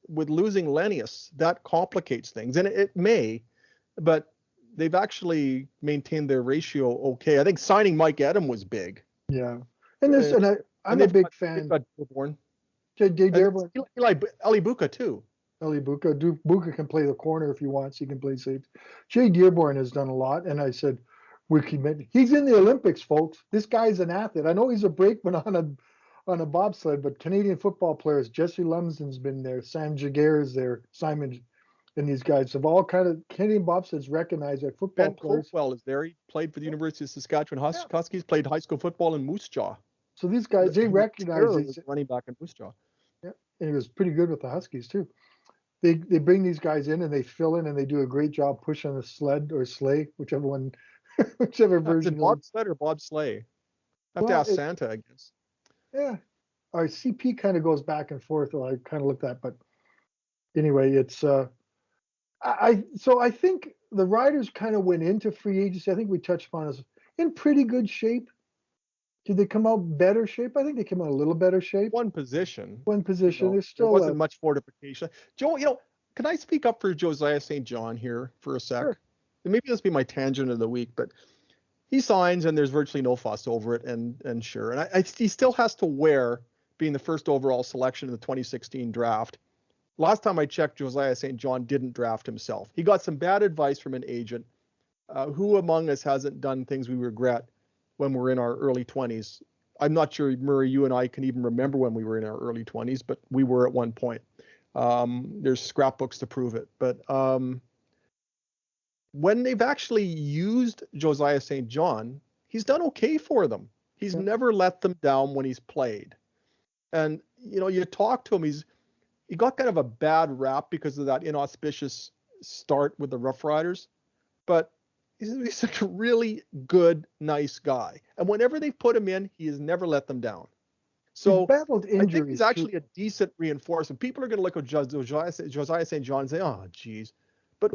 with losing Lennius, that complicates things, and it may, but they've actually maintained their ratio okay. I think signing Mike Adam was big. Yeah, and I'm a big fan. Jay Dearborn, Eli Buka too. Eli Buka. Buka can play the corner if he wants. He can play safety. Jay Dearborn has done a lot, and I said, he's in the Olympics, folks. This guy's an athlete. I know he's a brakeman on a bobsled, but Canadian football players, Jesse Lumsden's been there, Sam Jaguar's there, Simon, and these guys have all kind of Canadian bobsleds recognized that football players. Ben Copewell is there. He played for the University of Saskatchewan Huskies, played high school football in Moose Jaw. So these guys, they recognize he's running back in Moose Jaw. Yeah, and he was pretty good with the Huskies too. They bring these guys in and they fill in and they do a great job pushing a sled or sleigh, whichever version. Bobsled or bobsleigh? I have to ask Santa, I guess. Yeah, our CP kind of goes back and forth. Well, I kind of looked at, but anyway, it's I think the Riders kind of went into free agency. I think we touched upon this, in pretty good shape. Did they come out better shape? I think they came out a little better shape. One position. There's still there wasn't much fortification. Joe, can I speak up for Josiah St. John here for a sec? Sure. And maybe this will be my tangent of the week, but he signs and there's virtually no fuss over it, and sure. And he still has to wear being the first overall selection in the 2016 draft. Last time I checked, Josiah St. John didn't draft himself. He got some bad advice from an agent. Who among us hasn't done things we regret when we're in our early 20s? I'm not sure, Murray, you and I can even remember when we were in our early 20s, but we were at one point. There's scrapbooks to prove it. But when they've actually used Josiah St. John, he's done okay for them. He's never let them down when he's played. And, you talk to him, he got kind of a bad rap because of that inauspicious start with the Rough Riders. But he's a really good, nice guy. And whenever they put him in, he has never let them down. So I think he's actually a decent reinforcement. People are going to look at Josiah St. John and say, oh, geez. But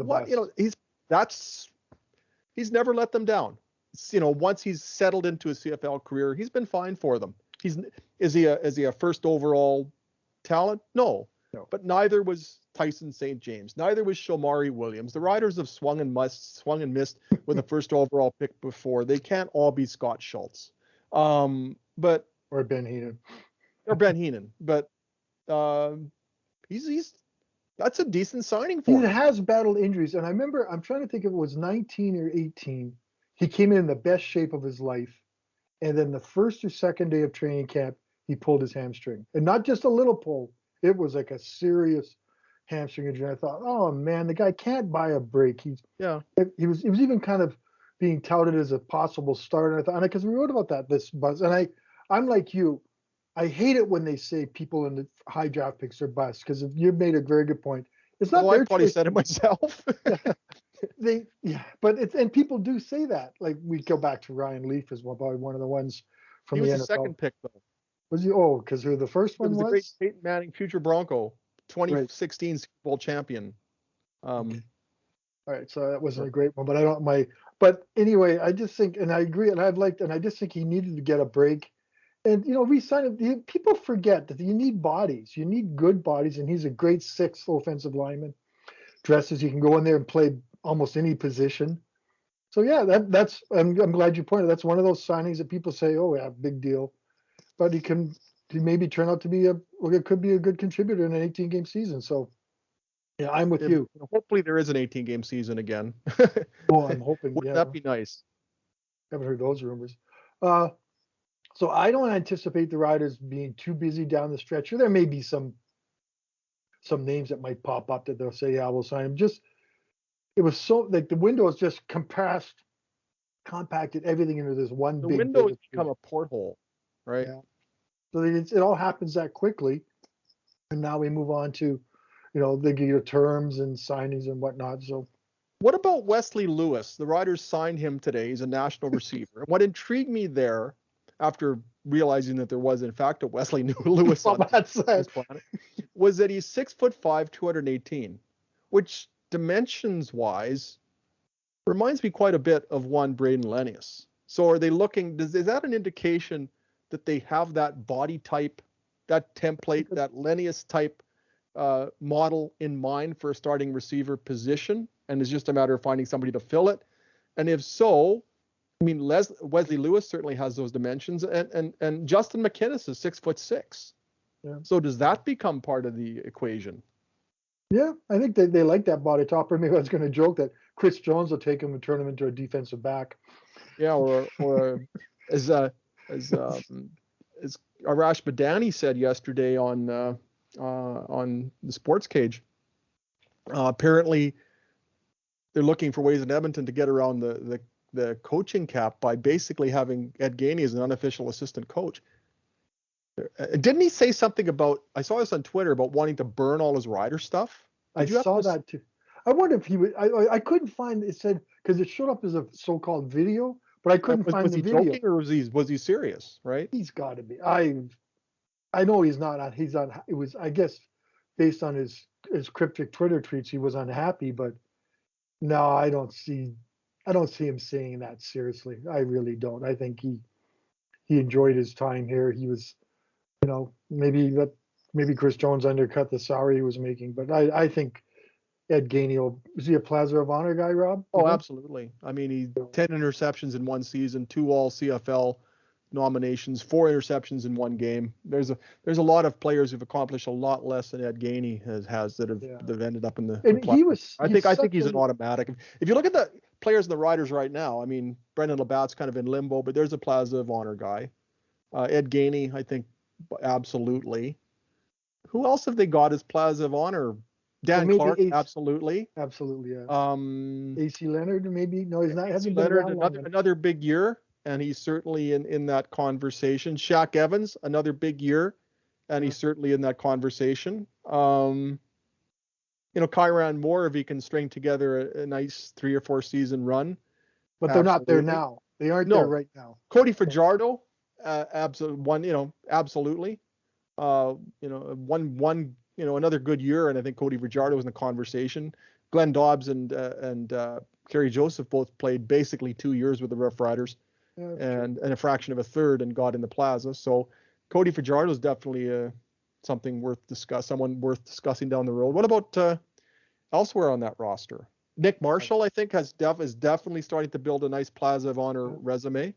he's never let them down. Once he's settled into his CFL career, he's been fine for them. Is he a first overall talent? No. But neither was Tyson St. James. Neither was Shomari Williams. The Riders have swung and missed with a first overall pick before. They can't all be Scott Schultz. Or Ben Heenan. But he's that's a decent signing for him. He has battled injuries, and I remember, I'm trying to think if it was 19 or 18. He came in the best shape of his life, and then the first or second day of training camp, he pulled his hamstring, and not just a little pull. It was like a serious hamstring injury. I thought, oh man, the guy can't buy a break. He was even kind of being touted as a possible starter. I thought, because we wrote about this buzz, and I'm like you, I hate it when they say people in the high draft picks are bust, because you made a very good point. It's not. I probably said it myself. And people do say that. Like, we go back to Ryan Leaf as well, probably one of the ones from the NFL. He was the second pick though. Was he? Oh, because who the first one was? The great Peyton Manning, future Bronco. 2016 Super Bowl champion. Okay. All right, so that wasn't a great one, but but anyway, I just think, and I agree, and I just think he needed to get a break. And re-sign him. People forget that you need bodies. You need good bodies, and he's a great sixth offensive lineman. Dresses, he can go in there and play almost any position. So yeah, that's I'm glad you pointed. That's one of those signings that people say, oh yeah, big deal, but he maybe turn out to be it could be a good contributor in an 18-game season. So yeah, I'm with you. Hopefully there is an 18-game season again. Oh, I'm hoping. Wouldn't that be nice? Haven't heard those rumors. So I don't anticipate the Riders being too busy down the stretch. There may be some names that might pop up that they'll say, yeah, we'll sign him. It was so like the window is just compacted everything into this one big. The window has become a porthole, right? Yeah. So it all happens that quickly, and now we move on to, they give you terms and signings and whatnot. So, what about Wesley Lewis? The Riders signed him today. He's a national receiver. What intrigued me there, after realizing that there was in fact a Wesley Lewis on this planet, was that he's 6'5", 218, which dimensions-wise reminds me quite a bit of one Braden Lennius. So are they looking? Is that an indication that they have that body type, that template, that Lennius type model in mind for a starting receiver position, and it's just a matter of finding somebody to fill it? And if so, I mean, Wesley Lewis certainly has those dimensions, and Justin McInnis is 6'6". Yeah. So does that become part of the equation? Yeah, I think they like that body type. Maybe I was going to joke that Chris Jones will take him and turn him into a defensive back. Yeah, or as Arash Badani said yesterday on the Sports Cage, apparently they're looking for ways in Edmonton to get around the coaching cap by basically having Ed Gainey as an unofficial assistant coach. Didn't he say something about, I saw this on Twitter, about wanting to burn all his Rider stuff? I saw that too. I wonder if he would, I couldn't find, it said, because it showed up as a so-called video, but I couldn't find the video. Was he joking or was he serious, right? He's got to be. I know he's not on, it was, I guess, based on his cryptic Twitter tweets, he was unhappy, but no, I don't see him saying that seriously. I really don't. I think he enjoyed his time here. He was, maybe Chris Jones undercut the salary he was making, but I think Ed Gainey is he a Plaza of Honor guy, Rob? Oh, absolutely. I mean, he 10 interceptions in one season, 2 all CFL nominations, 4 interceptions in one game. There's a lot of players who've accomplished a lot less than Ed Gainey has that have ended up in the. And I think he's an automatic. If you look at the players in the Riders right now, I mean, Brendan Labatt's kind of in limbo, but there's a Plaza of Honor guy. Ed Gainey, I think, absolutely. Who else have they got as Plaza of Honor? Dan Clark, absolutely. Absolutely, yeah. AC Leonard, maybe? No, he's not. AC Leonard, another big year, and he's certainly in that conversation. Shaq Evans, another big year, and he's certainly in that conversation. Kyran Moore, if he can string together a nice 3 or 4 season run. But they're not there now. They aren't there right now. Cody Fajardo, absolutely. Another good year, and I think Cody Fajardo was in the conversation. Glenn Dobbs and Kerry Joseph both played basically 2 years with the Rough Riders, and a fraction of a third, and got in the Plaza. So Cody Fajardo is definitely someone worth discussing down the road. What about elsewhere on that roster? Nick Marshall, I think, is definitely starting to build a nice Plaza of Honor resume.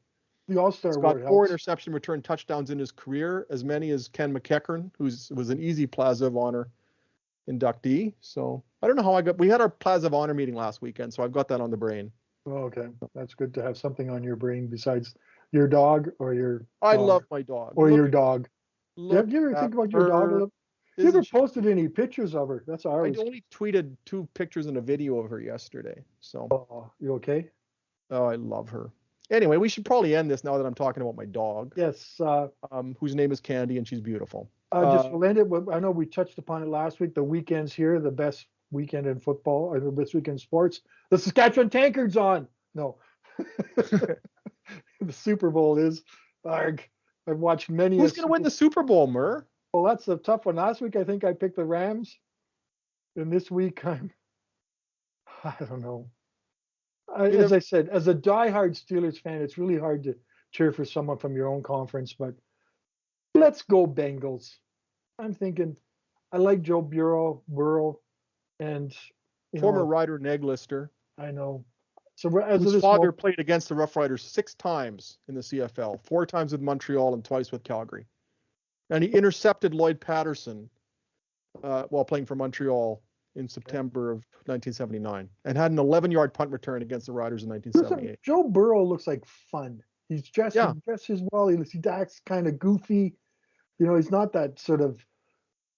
The All-Star He's got 4 interception return touchdowns in his career, as many as Ken McEachern, who was an easy Plaza of Honor inductee. So I don't know how we had our Plaza of Honor meeting last weekend, so I've got that on the brain. Oh, okay. That's good to have something on your brain besides your dog or your I love my dog. Or your dog. You ever think about your dog? You ever posted any pictures of her? That's ours. I only tweeted 2 pictures and a video of her yesterday. So you okay? Oh, I love her. Anyway, we should probably end this now that I'm talking about my dog. Yes. Whose name is Candy, and she's beautiful. We'll end it. I know we touched upon it last week. The weekend's here, the best weekend in football, or the best weekend in sports. The Saskatchewan Tankards on. No. The Super Bowl is. I've watched many. Who's going to win the Super Bowl, Murr? Well, that's a tough one. Last week, I think I picked the Rams. And this week, I don't know. mean, As I said, as a diehard Steelers fan, it's really hard to cheer for someone from your own conference, but let's go Bengals. I'm thinking I like Joe Burrow, and former Rider Neglister, I know. So as of whose this father moment, played against the Rough Riders 6 times in the CFL, 4 times with Montreal and twice with Calgary. And he intercepted Lloyd Patterson while playing for Montreal in September of 1979 and had an 11-yard punt return against the Riders in 1978. Joe Burrow looks like fun. He's dressed, Yeah. he dresses well. He acts kind of goofy. He's not that sort of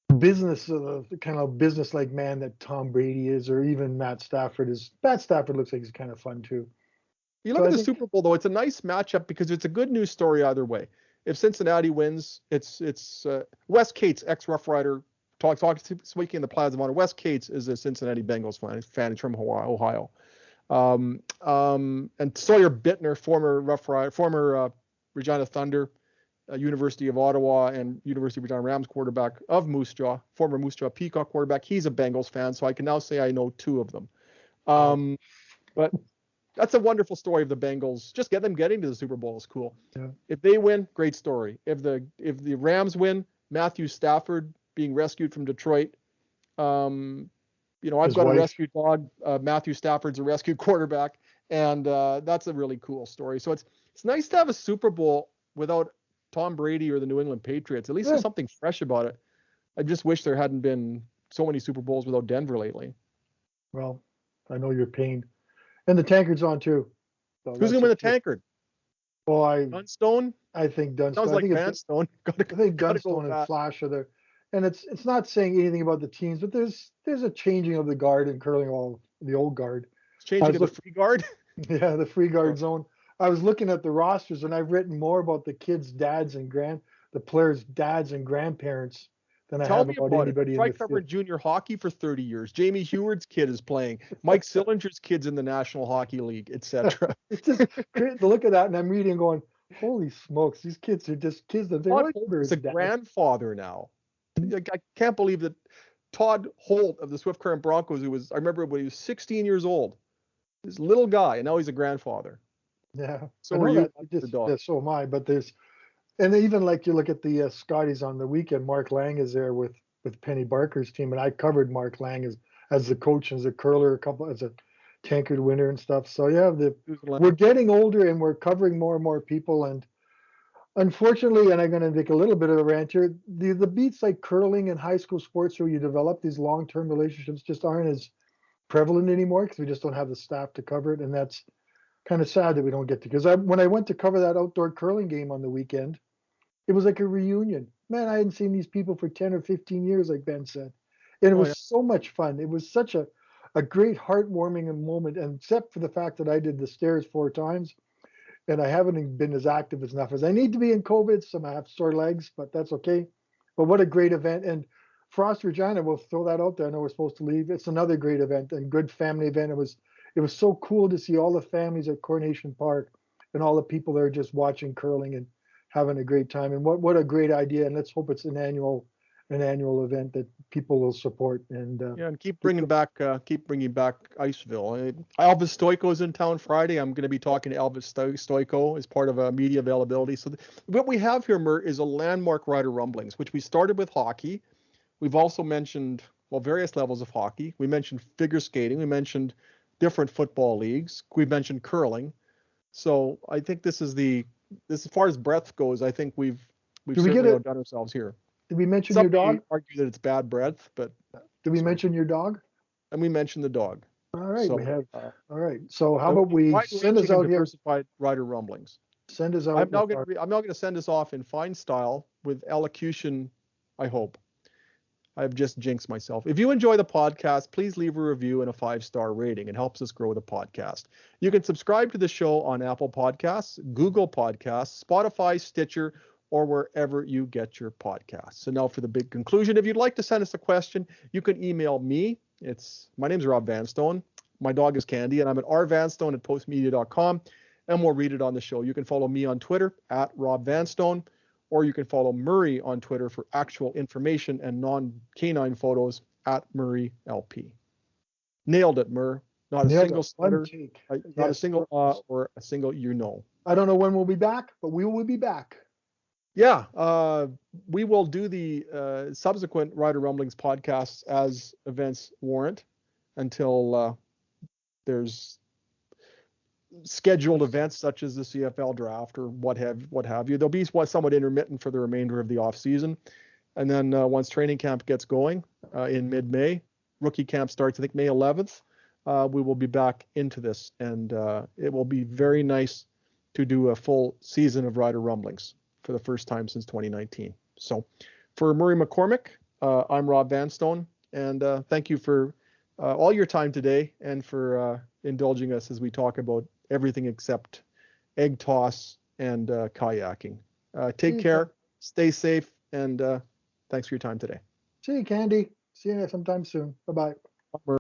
kind of business-like man that Tom Brady is, or even Matt Stafford is. Matt Stafford looks like he's kind of fun too. You look at the Super Bowl, though, it's a nice matchup because it's a good news story either way. If Cincinnati wins, it's Wes Cates, ex-Rough Rider, speaking in the Plaza of Honor. Wes Cates is a Cincinnati Bengals fan from Ohio. And Sawyer Bittner, former Rough Rider, former Regina Thunder, University of Ottawa and University of Regina Rams quarterback of Moose Jaw, former Moose Jaw Peacock quarterback. He's a Bengals fan, so I can now say I know 2 of them. But that's a wonderful story of the Bengals. Just get them getting to the Super Bowl is cool. Yeah. If they win, great story. If the Rams win, Matthew Stafford being rescued from Detroit. I've got a rescue dog. Matthew Stafford's a rescue quarterback, and that's a really cool story. So it's nice to have a Super Bowl without Tom Brady or the New England Patriots. At least there's something fresh about it. I just wish there hadn't been so many Super Bowls without Denver lately. Well, I know your pain. And the Tankard's on too. So who's going to win the Tankard? Well, Dunstone? I think Dunstone. Sounds like Vanstone. I think Dunstone and Flash are there. And it's not saying anything about the teams, but there's a changing of the guard in curling, all the old guard. It's changing of the free guard? Yeah, the free guard zone. I was looking at the rosters, and I've written more about the kids' dads and the players' dads and grandparents than I have about anybody in the field. I covered junior hockey for 30 years. Jamie Heward's kid is playing. Mike Sillinger's kid's in the National Hockey League, etc. It's just great to look at that, and I'm reading going, holy smokes, these kids are just kids. They're older. He's a grandfather now. I can't believe that Todd Holt of the Swift Current Broncos, I remember when he was 16 years old, this little guy, and now he's a grandfather. Yeah. So are you. Yeah, so am I. But and even like you look at the Scotties on the weekend, Mark Lang is there with Penny Barker's team, and I covered Mark Lang as the coach, as a curler, as a Tankard winner and stuff. So yeah, we're getting older and we're covering more and more people, and unfortunately, and I'm going to make a little bit of a rant here, the beats like curling and high school sports where you develop these long-term relationships just aren't as prevalent anymore because we just don't have the staff to cover it, and that's kind of sad that we don't get to. Because when I went to cover that outdoor curling game on the weekend, it was like a reunion. Man, I hadn't seen these people for 10 or 15 years, like Ben said. And it was so much fun. It was such a great heartwarming moment, and except for the fact that I did the stairs 4 times, and I haven't been as active enough as I need to be in COVID, so I have sore legs, but that's okay. But what a great event. And Frost Regina, we'll throw that out there. I know we're supposed to leave. It's another great event and good family event. It was so cool to see all the families at Coronation Park and all the people there just watching curling and having a great time. And what a great idea. And let's hope it's an annual event that people will support. And and keep bringing back Iceville. Elvis Stoico's in town Friday. I'm going to be talking to Elvis Stoico as part of a media availability. So what we have here, Mert, is a landmark Rider Rumblings, which we started with hockey. We've also mentioned various levels of hockey. We mentioned figure skating. We mentioned different football leagues. We mentioned curling. So I think this as far as breadth goes, I think we've certainly outdone ourselves here. Did we mention your dog? Argue that it's bad breadth, but did we mention your dog? And we mentioned the dog. All right, we have. All right, so how about we send us out here? Diversified Rider Rumblings. Send us out. I'm now going to send us off in fine style with elocution. I hope. I've just jinxed myself. If you enjoy the podcast, please leave a review and a 5-star rating. It helps us grow the podcast. You can subscribe to the show on Apple Podcasts, Google Podcasts, Spotify, Stitcher, or wherever you get your podcasts. So now for the big conclusion, if you'd like to send us a question, you can email me. My name's Rob Vanstone. My dog is Candy, and I'm at rvanstone@postmedia.com, and we'll read it on the show. You can follow me on Twitter at Rob Vanstone, or you can follow Murray on Twitter for actual information and non-canine photos at Murray LP. Nailed it, Murr. Not a Nailed single it. One stutter, take. not a Yes. single or a single I don't know when we'll be back, but we will be back. Yeah, we will do the subsequent Rider Rumblings podcasts as events warrant until there's scheduled events such as the CFL draft or what have you. They'll be somewhat intermittent for the remainder of the off season, and then once training camp gets going in mid-May, rookie camp starts I think May 11th. We will be back into this, and it will be very nice to do a full season of Rider Rumblings for the first time since 2019. So for Murray McCormick, I'm Rob Vanstone, and thank you for all your time today and for indulging us as we talk about everything except egg toss and kayaking. Take care, stay safe, and thanks for your time today. See you, Candy. See you sometime soon. Bye-bye.